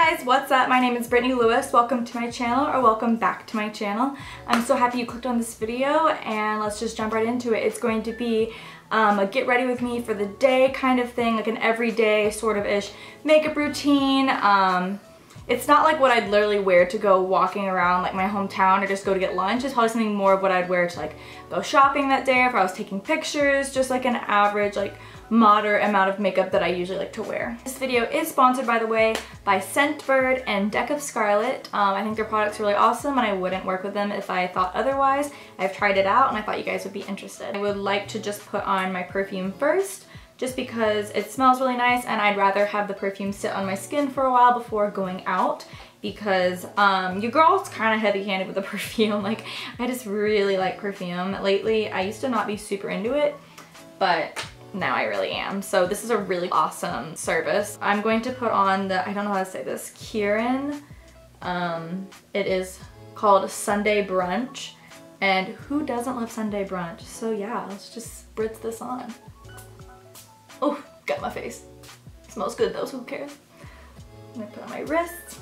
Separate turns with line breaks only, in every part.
guys, what's up? My name is Brittany Lewis. Welcome to my channel, or welcome back to my channel. I'm so happy you clicked on this video, and let's just jump right into it. It's going to be a get ready with me for the day kind of thing, like an everyday sort of ish makeup routine. It's not like what I'd literally wear to go walking around like my hometown or just go to get lunch. It's probably something more of what I'd wear to like go shopping that day, or if I was taking pictures, just like an average like moderate amount of makeup that I usually like to wear. This video is sponsored, by the way, by Scentbird and Deck of Scarlet. I think their products are really awesome, and I wouldn't work with them if I thought otherwise. I've tried it out and I thought you guys would be interested. I would like to just put on my perfume first, just because it smells really nice and I'd rather have the perfume sit on my skin for a while before going out, because your girl's kind of heavy-handed with the perfume. Like, I just really like perfume. Lately, I used to not be super into it, but now I really am. So this is a really awesome service. I'm going to put on the, I don't know how to say this, Kieran. It is called Sunday Brunch, and who doesn't love Sunday Brunch? So yeah, let's just spritz this on. Oh, got my face. Smells good though, so who cares? I'm gonna put on my wrists.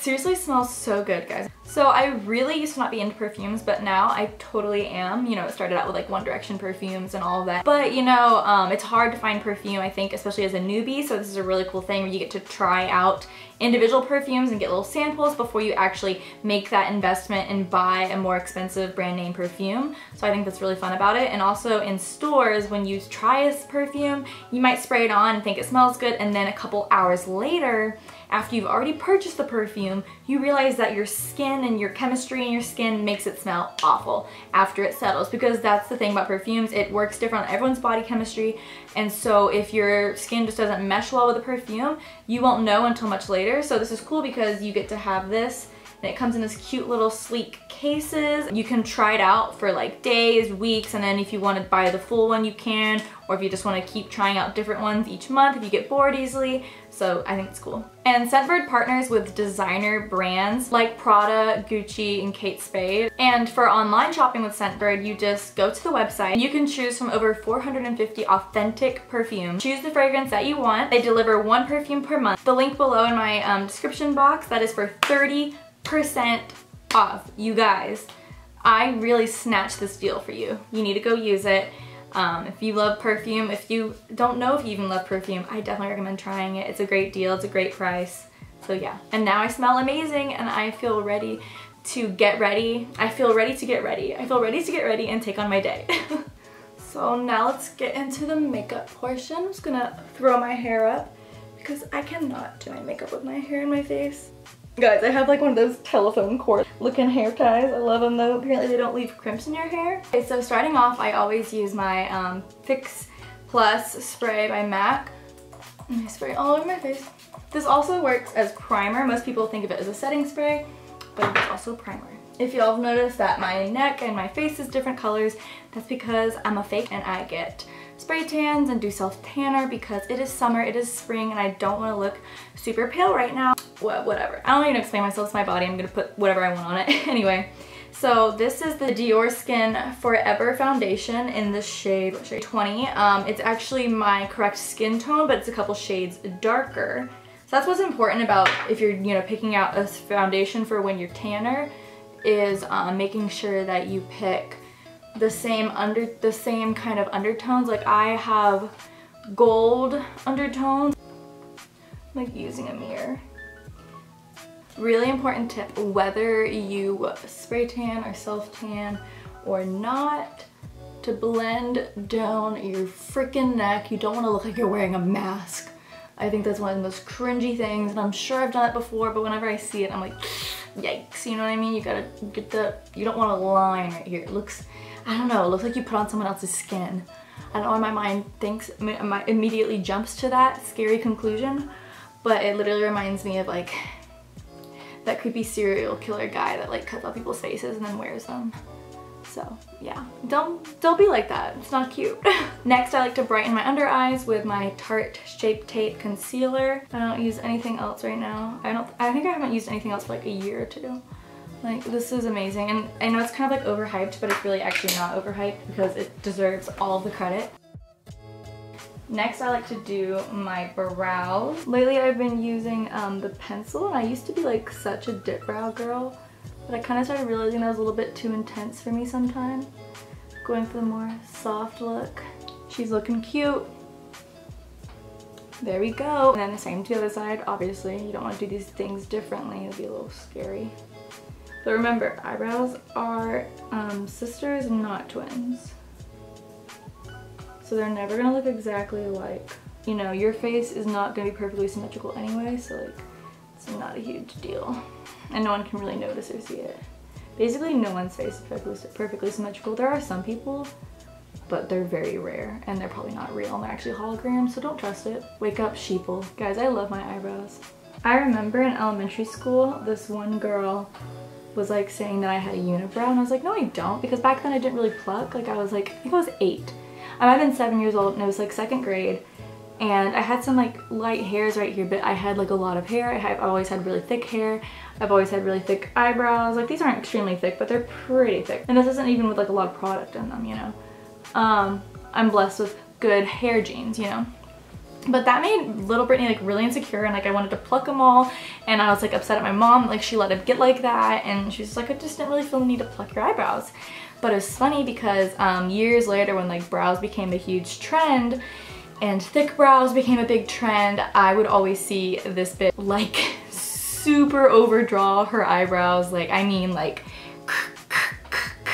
Seriously smells so good, guys. So I really used to not be into perfumes, but now I totally am. You know, it started out with like One Direction perfumes and all of that. But you know, it's hard to find perfume, I think, especially as a newbie. So this is a really cool thing where you get to try out individual perfumes and get little samples before you actually make that investment and buy a more expensive brand name perfume. So I think that's really fun about it. And also in stores, when you try a perfume, you might spray it on and think it smells good, and then a couple hours later, after you've already purchased the perfume, you realize that your skin and your chemistry in your skin makes it smell awful after it settles, because that's the thing about perfumes. It works different on everyone's body chemistry, and so if your skin just doesn't mesh well with the perfume, you won't know until much later. So this is cool because you get to have this, and it comes in this cute little sleek cases. You can try it out for like days, weeks, and then if you want to buy the full one, you can, or if you just want to keep trying out different ones each month if you get bored easily. So I think it's cool. And Scentbird partners with designer brands like Prada, Gucci, and Kate Spade. And for online shopping with Scentbird, you just go to the website. You can choose from over 450 authentic perfumes. Choose the fragrance that you want. They deliver one perfume per month. The link below in my description box, that is for 30% off. You guys, I really snatched this deal for you. You need to go use it. If you love perfume, if you don't know if you even love perfume, I definitely recommend trying it. It's a great deal, it's a great price. So yeah, and now I smell amazing and I feel ready to get ready. I feel ready to get ready. I feel ready to get ready and take on my day. So now let's get into the makeup portion. I'm just gonna throw my hair up because I cannot do my makeup with my hair in my face. Guys, I have like one of those telephone cord looking hair ties. I love them though. Apparently they don't leave crimps in your hair. Okay, so starting off, I always use my Fix Plus spray by MAC. And I spray it all over my face. This also works as primer. Most people think of it as a setting spray, but it's also primer. If y'all have noticed that my neck and my face is different colors, that's because I'm a fake and I get spray tans and do self-tanner because it is summer, it is spring, and I don't want to look super pale right now. Well, whatever. I don't even explain myself, it's my body. I'm gonna put whatever I want on it. Anyway, so this is the Dior Skin Forever Foundation in the shade, what shade? 20. It's actually my correct skin tone, but it's a couple shades darker. So that's what's important about if you're, you know, picking out a foundation for when you're tanner, is making sure that you pick the same kind of undertones. Like I have gold undertones. I'm like using a mirror. Really important tip, whether you spray tan or self tan or not, to blend down your freaking neck. You don't want to look like you're wearing a mask. I think that's one of the most cringy things, and I'm sure I've done it before, but whenever I see it, I'm like, yikes, you know what I mean? You gotta get the, you don't want a line right here. It looks, I don't know, it looks like you put on someone else's skin. I don't know why my mind thinks, immediately jumps to that scary conclusion, but it literally reminds me of like that creepy serial killer guy that like cuts out people's faces and then wears them. So yeah, don't be like that. It's not cute. Next, I like to brighten my under eyes with my Tarte Shape Tape Concealer. I don't use anything else right now. I think I haven't used anything else for like a year or two. Like, this is amazing. And I know it's kind of like overhyped, but it's really actually not overhyped because it deserves all of the credit. Next, I like to do my brows. Lately, I've been using the pencil, and I used to be like such a dip brow girl, but I kind of started realizing that was a little bit too intense for me sometimes. Going for the more soft look. She's looking cute. There we go. And then the same to the other side. Obviously, you don't want to do these things differently. It'll be a little scary. But remember, eyebrows are sisters, not twins. So they're never gonna look exactly alike. You know, your face is not gonna be perfectly symmetrical anyway, so like, it's not a huge deal. And no one can really notice or see it. Basically, no one's face is perfectly symmetrical. There are some people, but they're very rare, and they're probably not real, and they're actually holograms, so don't trust it. Wake up, sheeple. Guys, I love my eyebrows. I remember in elementary school, this one girl was like saying that I had a unibrow, and I was like, no I don't, because back then I didn't really pluck. Like I was like, I think I was 8. I might have been 7 years old, and it was like 2nd grade, and I had some like light hairs right here, but I had like a lot of hair. I've always had really thick hair. I've always had really thick eyebrows. Like these aren't extremely thick, but they're pretty thick. And this isn't even with like a lot of product in them, you know. I'm blessed with good hair genes, you know. But that made little Brittany like really insecure, and like I wanted to pluck them all, and I was like upset at my mom, like she let it get like that, and she was like, I just didn't really feel the need to pluck your eyebrows. But it was funny because years later, when like brows became a huge trend and thick brows became a big trend, I would always see this bitch like super overdraw her eyebrows. Like I mean like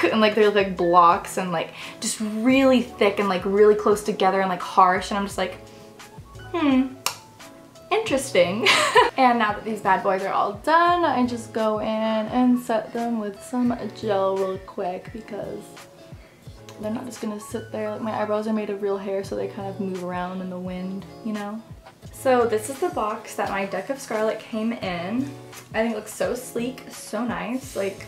and like they look like blocks, and like just really thick and like really close together and like harsh, and I'm just like, interesting. And now that these bad boys are all done, I just go in and set them with some gel real quick, because they're not just gonna sit there. Like my eyebrows are made of real hair, so they kind of move around in the wind, you know? So this is the box that my deck of Scarlet came in. I think it looks so sleek, so nice. Like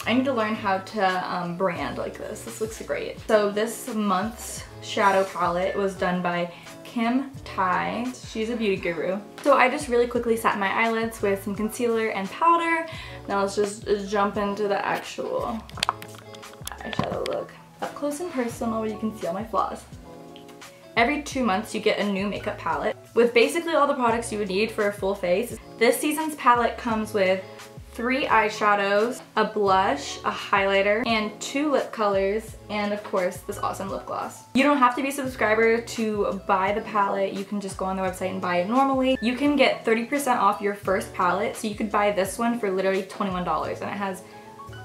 I need to learn how to brand like this. This looks great. So this month's shadow palette was done by Kim Tai. She's a beauty guru. So I just really quickly set my eyelids with some concealer and powder. Now let's just jump into the actual eyeshadow look. Up close and personal, where you can see all my flaws. Every 2 months you get a new makeup palette with basically all the products you would need for a full face. This season's palette comes with 3 eyeshadows, a blush, a highlighter, and 2 lip colors, and of course this awesome lip gloss. You don't have to be a subscriber to buy the palette. You can just go on their website and buy it normally. You can get 30% off your first palette, so you could buy this one for literally $21, and it has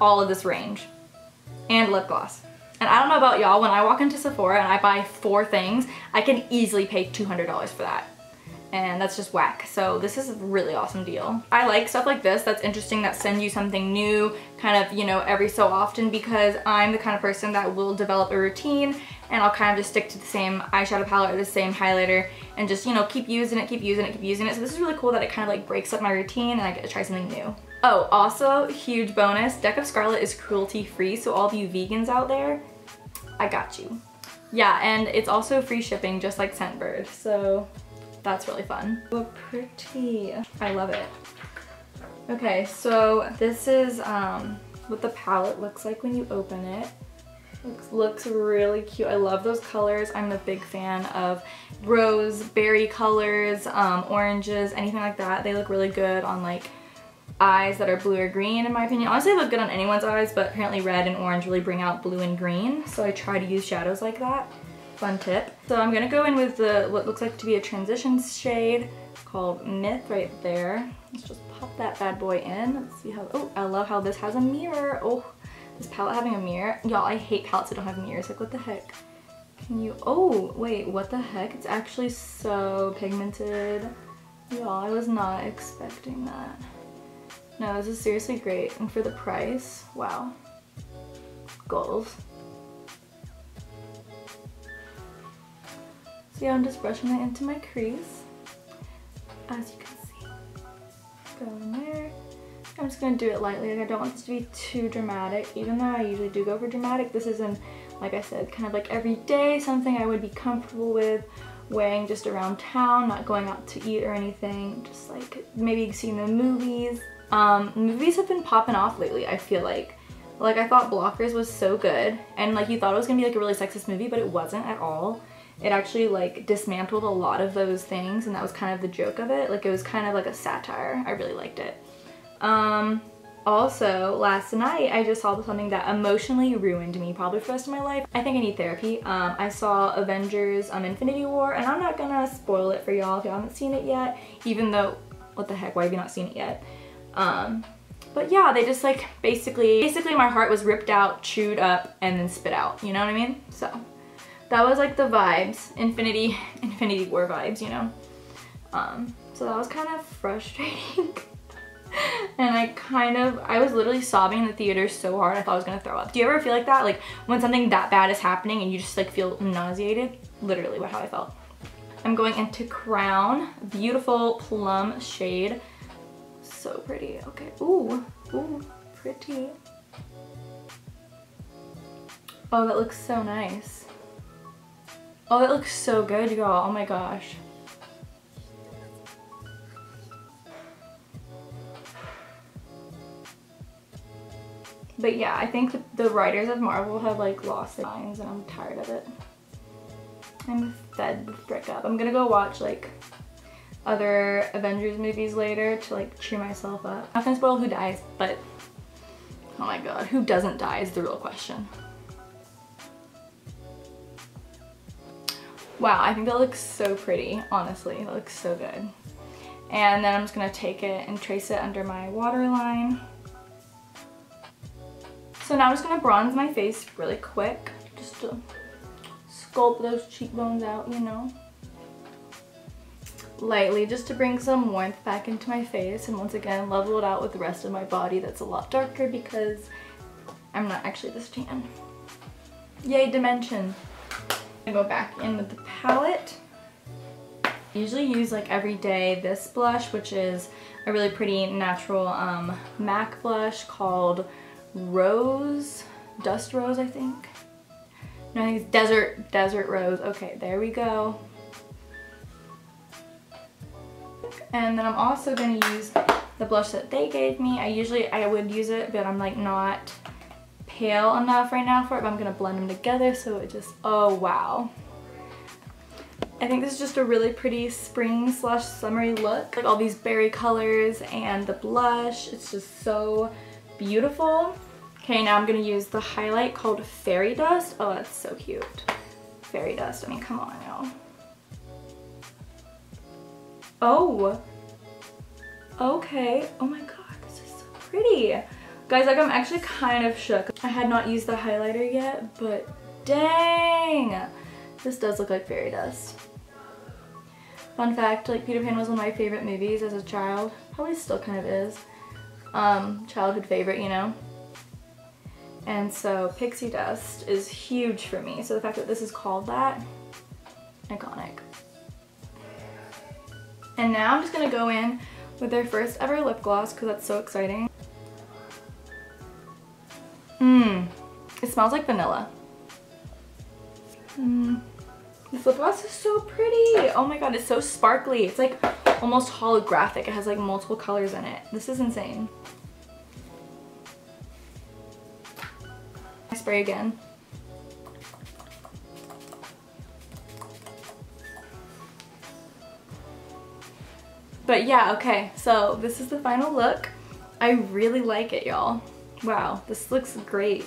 all of this range and lip gloss. And I don't know about y'all, when I walk into Sephora and I buy 4 things, I can easily pay $200 for that. And that's just whack. So this is a really awesome deal. I like stuff like this that's interesting, that send you something new kind of, you know, every so often, because I'm the kind of person that will develop a routine, and I'll kind of just stick to the same eyeshadow palette or the same highlighter and just, you know, keep using it, keep using it, keep using it. So this is really cool that it kind of like breaks up my routine and I get to try something new. Oh, also, huge bonus, Deck of Scarlet is cruelty free, so all of you vegans out there, I got you. Yeah, and it's also free shipping, just like Scentbird, so that's really fun. So pretty. I love it. Okay, so this is what the palette looks like when you open it. Looks really cute. I love those colors. I'm a big fan of rose, berry colors, oranges, anything like that. They look really good on like eyes that are blue or green, in my opinion. Honestly, they look good on anyone's eyes, but apparently red and orange really bring out blue and green. So I try to use shadows like that. Fun tip. So I'm gonna go in with the what looks like to be a transition shade called Myth right there. Let's just pop that bad boy in. Let's see how, oh, I love how this has a mirror. Oh, this palette having a mirror. Y'all, I hate palettes that don't have mirrors. Like, what the heck? Can you, oh, wait, what the heck? It's actually so pigmented. Y'all, I was not expecting that. No, this is seriously great. And for the price, wow. Goals. So yeah, I'm just brushing that into my crease. As you can see. Go in there. I'm just gonna do it lightly. Like, I don't want this to be too dramatic. Even though I usually do go for dramatic, this isn't, like I said, kind of like every day, something I would be comfortable with wearing just around town, not going out to eat or anything. Just like maybe seeing the movies. Movies have been popping off lately, I feel like. Like, I thought Blockers was so good, and like you thought it was gonna be like a really sexist movie, but it wasn't at all. it actually like dismantled a lot of those things, and that was kind of the joke of it. Like it was kind of like a satire. I really liked it. Also, last night I just saw something that emotionally ruined me probably for the rest of my life. I think I need therapy. I saw Avengers Infinity War, and I'm not gonna spoil it for y'all if y'all haven't seen it yet, even though, what the heck, why have you not seen it yet? But yeah, they just like basically my heart was ripped out, chewed up, and then spit out, you know what I mean? So that was like the vibes, Infinity War vibes, you know? So that was kind of frustrating. And I was literally sobbing in the theater so hard I thought I was gonna throw up. Do you ever feel like that? Like when something that bad is happening and you just like feel nauseated? Literally how I felt. I'm going into Crown, beautiful plum shade. So pretty, okay. Ooh, pretty. Oh, that looks so nice. Oh, that looks so good, y'all, oh my gosh. But yeah, I think the writers of Marvel have like lost their minds, and I'm tired of it. I'm fed with breakup. I'm gonna go watch like other Avengers movies later to like cheer myself up. I'm not gonna spoil who dies, but oh my god, who doesn't die is the real question. Wow, I think that looks so pretty, honestly. That looks so good. And then I'm just gonna take it and trace it under my waterline. So now I'm just gonna bronze my face really quick, just to sculpt those cheekbones out, you know? Lightly, just to bring some warmth back into my face, and once again, level it out with the rest of my body that's a lot darker because I'm not actually this tan. Yay, dimension. I'm gonna go back in with the palette. I usually use like every day this blush, which is a really pretty natural MAC blush called Dust Rose, I think. No, I think it's Desert Rose. Okay, there we go. And then I'm also gonna use the blush that they gave me. I would use it, but I'm like not pale enough right now for it, but I'm gonna blend them together so it just, oh wow. I think this is just a really pretty spring / summery look. Like all these berry colors and the blush, it's just so beautiful. Okay, now I'm gonna use the highlight called Fairy Dust. Oh, that's so cute. Fairy Dust, I mean, come on, y'all. Oh, okay. Oh my god, this is so pretty. Guys, like I'm actually kind of shook. I had not used the highlighter yet, but dang. This does look like fairy dust. Fun fact, like Peter Pan was one of my favorite movies as a child. Probably still kind of is. Childhood favorite, you know? And so pixie dust is huge for me. So the fact that this is called that, iconic. And now I'm just gonna go in with their first ever lip gloss because that's so exciting. It smells like vanilla. This lip gloss is so pretty. Oh my god, it's so sparkly. It's like almost holographic. It has like multiple colors in it. This is insane. I spray again. But yeah, okay, so this is the final look. I really like it, y'all. Wow, this looks great.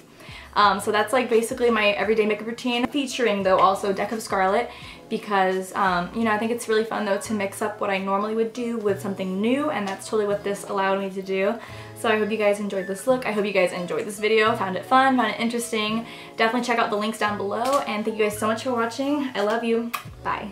So that's like basically my everyday makeup routine, featuring though also Deck of Scarlet, because you know, I think it's really fun though to mix up what I normally would do with something new, and that's totally what this allowed me to do. So I hope you guys enjoyed this look. I hope you guys enjoyed this video, found it fun, found it interesting. Definitely check out the links down below, and thank you guys so much for watching. I love you. Bye.